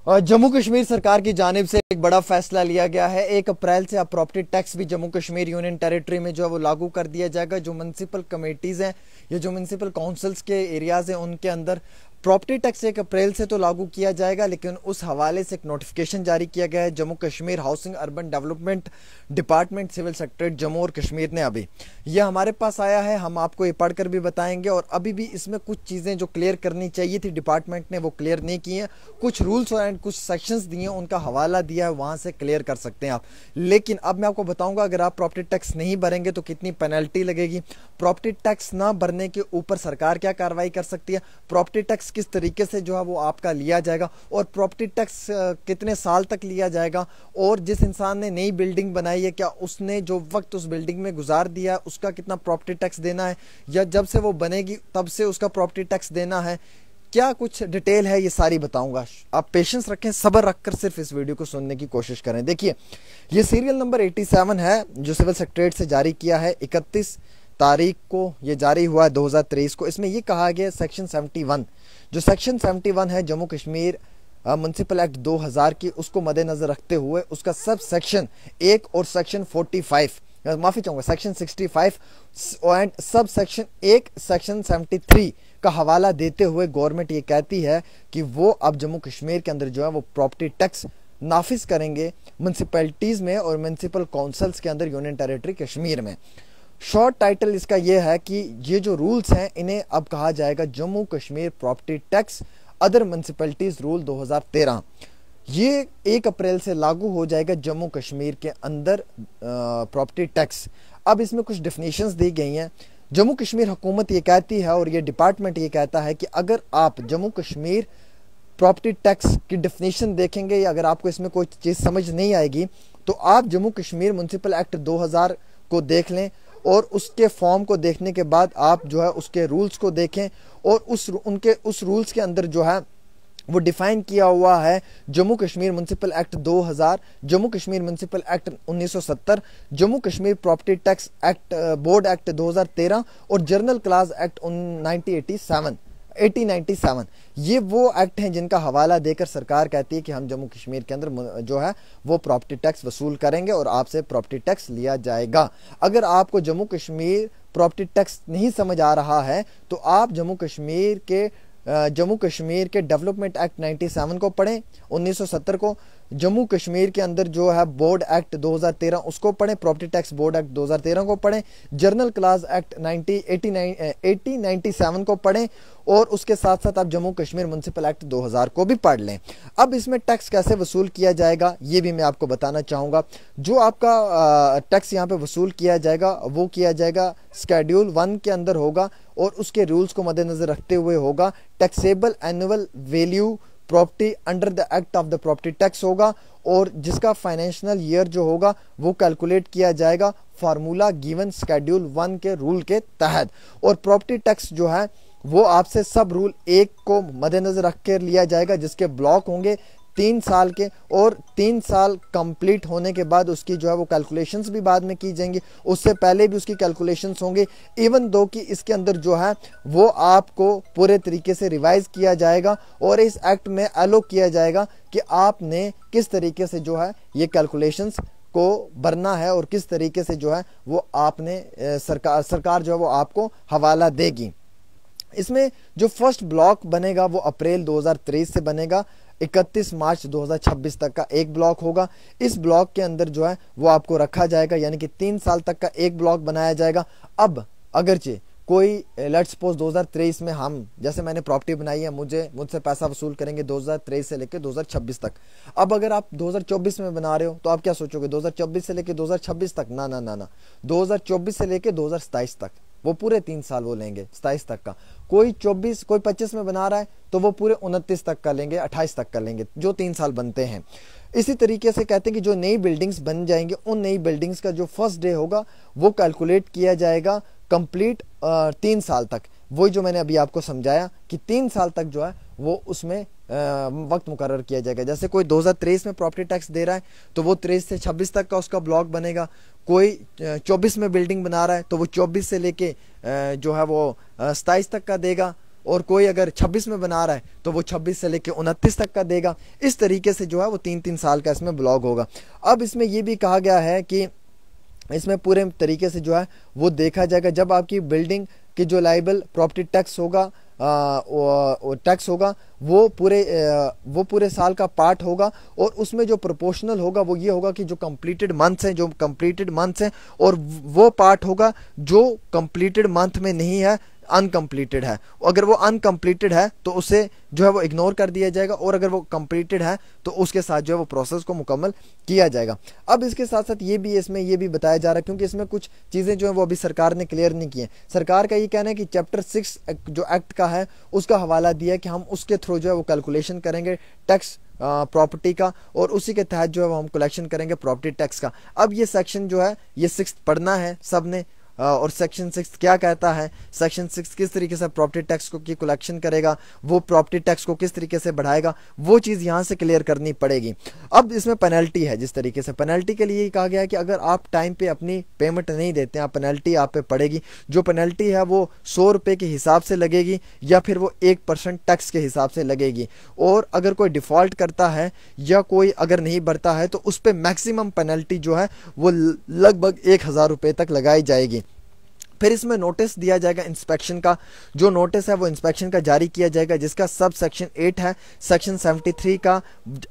जम्मू कश्मीर सरकार की जानिब से एक बड़ा फैसला लिया गया है। 1 अप्रैल से अब प्रॉपर्टी टैक्स भी जम्मू कश्मीर यूनियन टेरिटरी में जो है वो लागू कर दिया जाएगा। जो म्युनिसिपल कमेटीज हैं या जो म्युनिसिपल काउंसिल्स के एरियाज हैं उनके अंदर प्रॉपर्टी टैक्स 1 अप्रैल से तो लागू किया जाएगा, लेकिन उस हवाले से एक नोटिफिकेशन जारी किया गया है Jammu Kashmir housing urban development department civil secretariat Jammu और कश्मीर ने। अभी यह हमारे पास आया है, हम आपको ये पढ़कर भी बताएंगे। और अभी भी इसमें कुछ चीज़ें जो क्लियर करनी चाहिए थी डिपार्टमेंट ने वो क्लियर नहीं की हैं। कुछ रूल्स एंड कुछ सेक्शंस दिए हैं, उनका हवाला दिया है, वहाँ से क्लियर कर सकते हैं आप। लेकिन अब मैं आपको बताऊंगा अगर आप प्रॉपर्टी टैक्स नहीं भरेंगे तो कितनी पेनल्टी लगेगी, प्रॉपर्टी टैक्स ना भरने के ऊपर सरकार क्या कार्रवाई कर सकती है, प्रॉपर्टी टैक्स किस तरीके से जो है वो आपका लिया जाएगा और प्रॉपर्टी टैक्स कितने साल तक लिया जाएगा। और जिस इंसान ने नई बिल्डिंग बनाई है क्या उसने जो वक्त उस बिल्डिंग में गुजार दिया है उसका कितना प्रॉपर्टी टैक्स देना है, या जब से वो बनेगी तब से उसका प्रॉपर्टी टैक्स देना है, क्या कुछ डिटेल है, ये सारी बताऊंगा। आप पेशेंस रखें, सब्र रखकर सिर्फ इस वीडियो को सुनने की कोशिश करें। देखिए ये सीरियल नंबर 87 है जो सिविल सेक्रेटरीट से जारी किया है 31 तारीख को, ये जारी हुआ 2023 को। इसमें ये कहा गया सेक्शन 71, जो सेक्शन 71 है जम्मू कश्मीर म्युनिसिपल एक्ट 2000 की, उसको मद्देनजर रखते हुए उसका सब सेक्शन 1 और सेक्शन 45, माफी चाहूंगा section 65 and sub section 1 section 73 का हवाला देते हुए गवर्नमेंट ये कहती है कि वो अब जम्मू कश्मीर के अंदर जो है वो प्रॉपर्टी टैक्स नाफिज करेंगे म्युनिसिपैलिटीज में और म्युनिसिपल काउंसिल्स के अंदर यूनियन टेरिटरी कश्मीर में। शॉर्ट टाइटल इसका यह है कि ये जो रूल्स हैं इन्हें अब कहा जाएगा Jammu Kashmir property tax other municipalities rule 2013। ये 1 अप्रैल से लागू हो जाएगा जम्मू कश्मीर के अंदर प्रॉपर्टी टैक्स। अब इसमें कुछ डेफिनेशंस दी गई हैं। जम्मू कश्मीर हुकूमत ये कहती है और ये डिपार्टमेंट ये कहता है कि अगर आप जम्मू कश्मीर प्रॉपर्टी टैक्स की डेफिनेशन देखेंगे या अगर आपको इसमें कोई चीज़ समझ नहीं आएगी तो आप जम्मू कश्मीर म्युनिसिपल एक्ट 2000 को देख लें और उसके फॉर्म को देखने के बाद आप जो है उसके रूल्स को देखें और उस रूल्स के अंदर जो है वो डिफाइन किया हुआ है Jammu Kashmir municipal act 2000, Jammu Kashmir municipal act 1970, Jammu Kashmir property tax act board act 2013 और जर्नल क्लास एक्ट 1897। ये वो एक्ट हैं जिनका हवाला देकर सरकार कहती है कि हम जम्मू कश्मीर के अंदर जो है वो प्रॉपर्टी टैक्स वसूल करेंगे और आपसे प्रॉपर्टी टैक्स लिया जाएगा। अगर आपको जम्मू कश्मीर प्रॉपर्टी टैक्स नहीं समझ आ रहा है तो आप जम्मू कश्मीर के डेवलपमेंट एक्ट 97 को पढ़ें, 1970 को, जम्मू कश्मीर के अंदर जो है बोर्ड एक्ट 2013 उसको पढ़ें, प्रॉपर्टी टैक्स बोर्ड एक्ट 2013 को पढ़ें, जर्नल क्लास एक्ट 1897 को पढ़ें और उसके साथ साथ आप जम्मू कश्मीर म्युनिसिपल एक्ट 2000 को भी पढ़ लें। अब इसमें टैक्स कैसे वसूल किया जाएगा ये भी मैं आपको बताना चाहूँगा। जो आपका टैक्स यहाँ पे वसूल किया जाएगा वो किया जाएगा शेड्यूल 1 के अंदर होगा और उसके रूल्स को मद्देनजर रखते हुए होगा। Taxable annual value property under the act of the property tax होगा और जिसका फाइनेंशियल ईयर जो होगा वो कैलकुलेट किया जाएगा फार्मूला गिवन शेड्यूल 1 के रूल के तहत। और प्रॉपर्टी टैक्स जो है वो आपसे सब रूल 1 को मद्देनजर रख कर लिया जाएगा जिसके ब्लॉक होंगे 3 साल के और 3 साल कंप्लीट होने के बाद उसकी जो है वो कैलकुलेशंस भी बाद में की जाएंगी, उससे पहले भी उसकी कैलकुलेशंस होंगे। इवन दो कि इसके अंदर जो है वो आपको पूरे तरीके से रिवाइज किया जाएगा और इस एक्ट में एलो किया जाएगा कि आपने किस तरीके से जो है ये कैलकुलेशंस को भरना है और किस तरीके से जो है वो आपने सरकार जो है वो आपको हवाला देगी। इसमें जो फर्स्ट ब्लॉक बनेगा वो अप्रैल 2023 से बनेगा, 31 मार्च 2026 तक का एक ब्लॉक होगा। इस ब्लॉक के अंदर जो है वो आपको रखा जाएगा, यानी कि 3 साल तक का एक ब्लॉक बनाया जाएगा। अब अगरचे कोई लेट्स सपोज 2023 में हम जैसे मैंने प्रॉपर्टी बनाई है मुझसे पैसा वसूल करेंगे 2023 से लेकर 2026 तक। अब अगर आप 2024 में बना रहे हो तो आप क्या सोचोगे 2024 से लेकर 2026 तक, ना ना ना ना, 2024 से लेकर 2027 तक, वो पूरे 3 साल वो लेंगे 27 तक का। कोई 25 में बना रहा है तो वो पूरे 29 तक का लेंगे, 28 तक का लेंगे, जो 3 साल बनते हैं। इसी तरीके से कहते हैं कि जो नई बिल्डिंग्स बन जाएंगे उन नई बिल्डिंग्स का जो फर्स्ट डे होगा वो कैलकुलेट किया जाएगा कंप्लीट 3 साल तक। वही जो मैंने अभी आपको समझाया कि 3 साल तक जो है वो उसमें वक्त मुकर्रर किया जाएगा। जैसे कोई 2023 में प्रॉपर्टी टैक्स दे रहा है तो वो 23 से 26 तक का उसका ब्लॉक बनेगा। कोई 24 में बिल्डिंग बना रहा है तो वो 24 से लेके जो है वो 27 तक का देगा। और कोई अगर 26 में बना रहा है तो वो 26 से लेकर 29 तक का देगा। इस तरीके से जो है वो 3-3 साल का इसमें ब्लॉक होगा। अब इसमें ये भी कहा गया है कि इसमें पूरे तरीके से जो है वो देखा जाएगा जब आपकी बिल्डिंग की जो लाइबल प्रॉपर्टी टैक्स होगा टैक्स होगा वो पूरे साल का पार्ट होगा, और उसमें जो प्रोपोर्शनल होगा वो ये होगा कि जो कंप्लीटेड मंथ्स हैं और वो पार्ट होगा जो कंप्लीटेड मंथ में नहीं है, अनकम्प्लीटेड है। अगर वो अनकम्प्लीटेड है तो उसे जो है वो इग्नोर कर दिया जाएगा, और अगर वो कंप्लीटेड है तो उसके साथ जो है वो प्रोसेस को मुकम्मल किया जाएगा। अब इसके साथ साथ इसमें ये भी बताया जा रहा है, क्योंकि इसमें कुछ चीज़ें जो है वो अभी सरकार ने क्लियर नहीं की है। सरकार का ये कहना है कि चैप्टर 6 जो एक्ट का है उसका हवाला दिया है कि हम उसके थ्रू जो है वो कैलकुलेशन करेंगे टैक्स प्रॉपर्टी का, और उसी के तहत जो है वो हम कलेक्शन करेंगे प्रॉपर्टी टैक्स का। अब ये सेक्शन जो है ये 6 पढ़ना है सबने, और सेक्शन 6 क्या कहता है, सेक्शन 6 किस तरीके से प्रॉपर्टी टैक्स को की कलेक्शन करेगा, वो प्रॉपर्टी टैक्स को किस तरीके से बढ़ाएगा, वो चीज़ यहाँ से क्लियर करनी पड़ेगी। अब इसमें पेनल्टी है, जिस तरीके से पेनल्टी के लिए कहा गया है कि अगर आप टाइम पे अपनी पेमेंट नहीं देते हैं, पेनल्टी आप पे पड़ेगी। जो पेनल्टी है वो 100 रुपये के हिसाब से लगेगी या फिर वो 1% टैक्स के हिसाब से लगेगी, और अगर कोई डिफ़ॉल्ट करता है या कोई अगर नहीं भरता है तो उस पर मैक्सिमम पेनल्टी जो है वो लगभग 1000 रुपये तक लगाई जाएगी। फिर इसमें नोटिस दिया जाएगा इंस्पेक्शन का, जो नोटिस है वो इंस्पेक्शन का जारी किया जाएगा, जिसका सब सेक्शन 8 है सेक्शन 73 का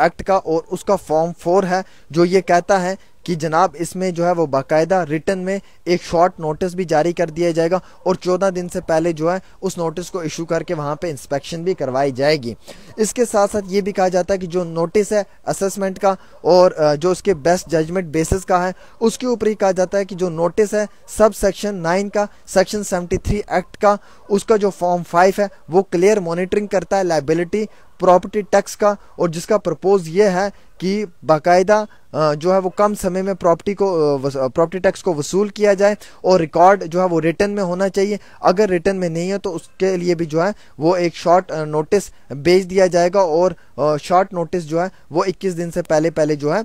एक्ट का, और उसका फॉर्म 4 है जो ये कहता है कि जनाब इसमें जो है वो बाकायदा रिटर्न में एक शॉर्ट नोटिस भी जारी कर दिया जाएगा, और 14 दिन से पहले जो है उस नोटिस को इशू करके वहाँ पे इंस्पेक्शन भी करवाई जाएगी। इसके साथ साथ ये भी कहा जाता है कि जो नोटिस है असेसमेंट का और जो उसके बेस्ट जजमेंट बेसिस का है, उसके ऊपर ही कहा जाता है कि जो नोटिस है सब सेक्शन 9 का सेक्शन 73 एक्ट का, उसका जो फॉर्म 5 है वो क्लियर मॉनिटरिंग करता है लायबिलिटी प्रॉपर्टी टैक्स का, और जिसका प्रपोज ये है कि बाकायदा जो है वो कम समय में प्रॉपर्टी टैक्स को वसूल किया जाए, और रिकॉर्ड जो है वो रिटर्न में होना चाहिए। अगर रिटर्न में नहीं है तो उसके लिए भी जो है वो एक शॉर्ट नोटिस भेज दिया जाएगा, और शॉर्ट नोटिस जो है वो 21 दिन से पहले जो है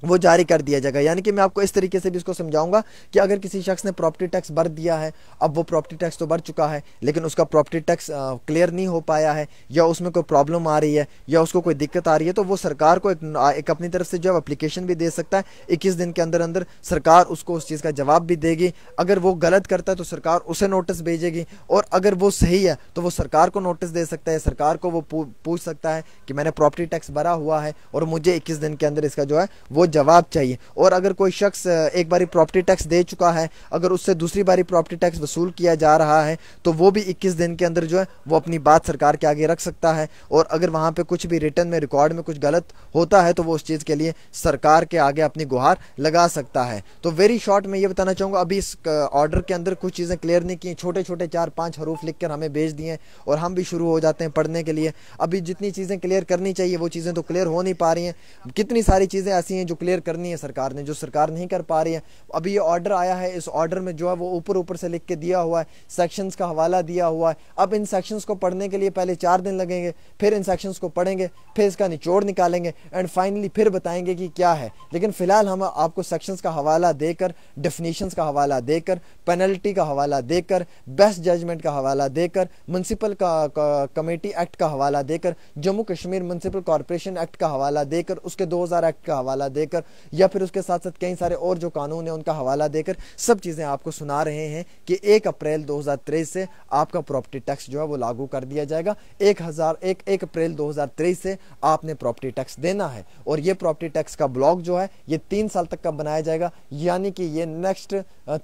वो जारी कर दिया जाएगा। यानी कि मैं आपको इस तरीके से भी इसको समझाऊंगा कि अगर किसी शख्स ने प्रॉपर्टी टैक्स भर दिया है, अब वो प्रॉपर्टी टैक्स तो भर चुका है लेकिन उसका प्रॉपर्टी टैक्स क्लियर नहीं हो पाया है, या उसमें कोई प्रॉब्लम आ रही है, या उसको कोई दिक्कत आ रही है, तो वो सरकार को एक अपनी तरफ से जो है एप्लीकेशन भी दे सकता है। 21 दिन के अंदर अंदर सरकार उसको उस चीज़ का जवाब भी देगी। अगर वो गलत करता है तो सरकार उसे नोटिस भेजेगी, और अगर वो सही है तो वो सरकार को नोटिस दे सकता है। सरकार को वो पूछ सकता है कि मैंने प्रॉपर्टी टैक्स भरा हुआ है और मुझे 21 दिन के अंदर इसका जो है वो जवाब चाहिए। और अगर कोई शख्स एक बारी प्रॉपर्टी टैक्स दे चुका है, अगर उससे दूसरी बारी प्रॉपर्टी टैक्स वसूल किया जा रहा है, तो वो भी 21 दिन के अंदर जो है वो अपनी बात सरकार के आगे रख सकता है। और अगर वहाँ पे कुछ भी रिटर्न में रिकॉर्ड में कुछ गलत होता है तो वो उस चीज़ के लिए सरकार के आगे अपनी गुहार लगा सकता है। तो वेरी शॉर्ट में ये बताना चाहूँगा, अभी इस ऑर्डर के अंदर कुछ चीज़ें क्लियर नहीं की, छोटे छोटे 4-5 हरूफ लिख कर हमें भेज दिए और हम भी शुरू हो जाते हैं पढ़ने के लिए। अभी जितनी चीज़ें क्लियर करनी चाहिए वो चीज़ें तो क्लियर हो नहीं पा रही हैं। कितनी सारी चीज़ें ऐसी हैं जो क्लियर करनी है सरकार ने, जो सरकार नहीं कर पा रही है। अभी ये ऑर्डर आया है, इस ऑर्डर में जो है वो ऊपर से लिख के दिया हुआ है, सेक्शंस का हवाला दिया हुआ है। अब इन सेक्शंस को पढ़ने के लिए पहले 4 दिन लगेंगे, फिर इन सेक्शंस को पढ़ेंगे, फिर इसका निचोड़ निकालेंगे एंड फाइनली फिर बताएंगे कि क्या है। लेकिन फिलहाल हम आपको सेक्शंस का हवाला देकर, डेफिनेशंस का हवाला देकर, पेनल्टी का हवाला देकर, बेस्ट जजमेंट का हवाला देकर, म्युनिसिपल कमेटी एक्ट का हवाला देकर, Jammu Kashmir municipal corporation act का हवाला देकर, उसके 2000 एक्ट का हवाला देकर, या फिर उसके साथ साथ कई सारे और जो कानून है उनका हवाला देकर सब चीज़ें आपको सुना रहे हैं कि 1 अप्रैल 2023 से आपका प्रॉपर्टी टैक्स जो है वो लागू कर दिया जाएगा। 1 अप्रैल 2023 से आपने प्रॉपर्टी टैक्स देना है, और ये प्रॉपर्टी टैक्स का ब्लॉक जो है ये 3 साल तक का बनाया जाएगा, यानी कि ये नेक्स्ट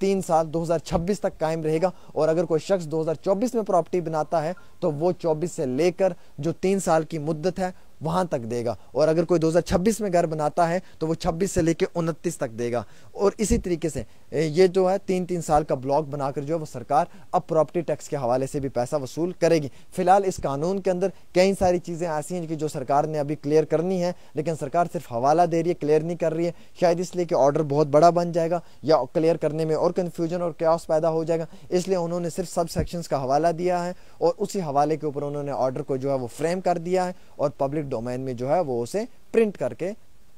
3 साल 2026 तक कायम रहेगा। और अगर कोई शख्स 2024 में प्रॉपर्टी बनाता है तो वो 24 से लेकर जो 3 साल की मुद्दत है वहां तक देगा, और अगर कोई 2026 में घर बनाता है तो वो 26 से लेकर 29 तक देगा। और इसी तरीके से ये जो है 3-3 साल का ब्लॉक बनाकर जो है वो सरकार अब प्रॉपर्टी टैक्स के हवाले से भी पैसा वसूल करेगी। फिलहाल इस कानून के अंदर कई सारी चीज़ें ऐसी हैं कि जो सरकार ने अभी क्लियर करनी है, लेकिन सरकार सिर्फ हवाला दे रही है, क्लियर नहीं कर रही है। शायद इसलिए कि ऑर्डर बहुत बड़ा बन जाएगा या क्लियर करने में और कन्फ्यूजन और कैओस पैदा हो जाएगा, इसलिए उन्होंने सिर्फ सब सेक्शंस का हवाला दिया है, और उसी हवाले के ऊपर उन्होंने ऑर्डर को जो है वो फ्रेम कर दिया है, और पब्लिक डोमेन में जो है वो उसे प्रिंट करके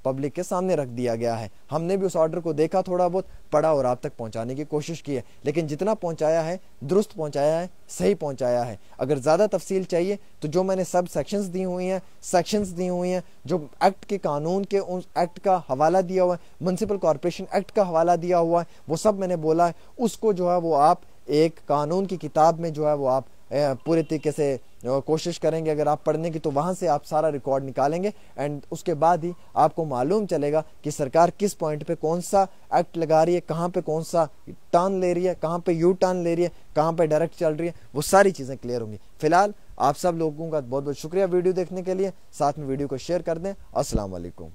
पब्लिक के सामने रख दिया गया है। हमने भी उस ऑर्डर को देखा, थोड़ा बहुत पढ़ा और आप तक पहुंचाने की कोशिश की है, लेकिन जितना पहुंचाया है दुरुस्त पहुंचाया है, सही पहुंचाया है। अगर ज़्यादा तफसील चाहिए तो जो मैंने सब सेक्शंस दी हुई हैं, सेक्शंस दी हुई हैं, जो एक्ट के कानून के उस एक्ट का हवाला दिया हुआ है, म्युनिसिपल कॉर्पोरेशन एक्ट का हवाला दिया हुआ है, वो सब मैंने बोला है। उसको जो है वो आप एक कानून की किताब में जो है वो आप पूरे तरीके से कोशिश करेंगे अगर आप पढ़ने की, तो वहाँ से आप सारा रिकॉर्ड निकालेंगे एंड उसके बाद ही आपको मालूम चलेगा कि सरकार किस पॉइंट पे कौन सा एक्ट लगा रही है, कहाँ पे कौन सा टर्न ले रही है, कहाँ पे यू टर्न ले रही है, कहाँ पे डायरेक्ट चल रही है, वो सारी चीज़ें क्लियर होंगी। फिलहाल आप सब लोगों का बहुत बहुत शुक्रिया वीडियो देखने के लिए, साथ में वीडियो को शेयर कर दें। अस्सलाम वालेकुम।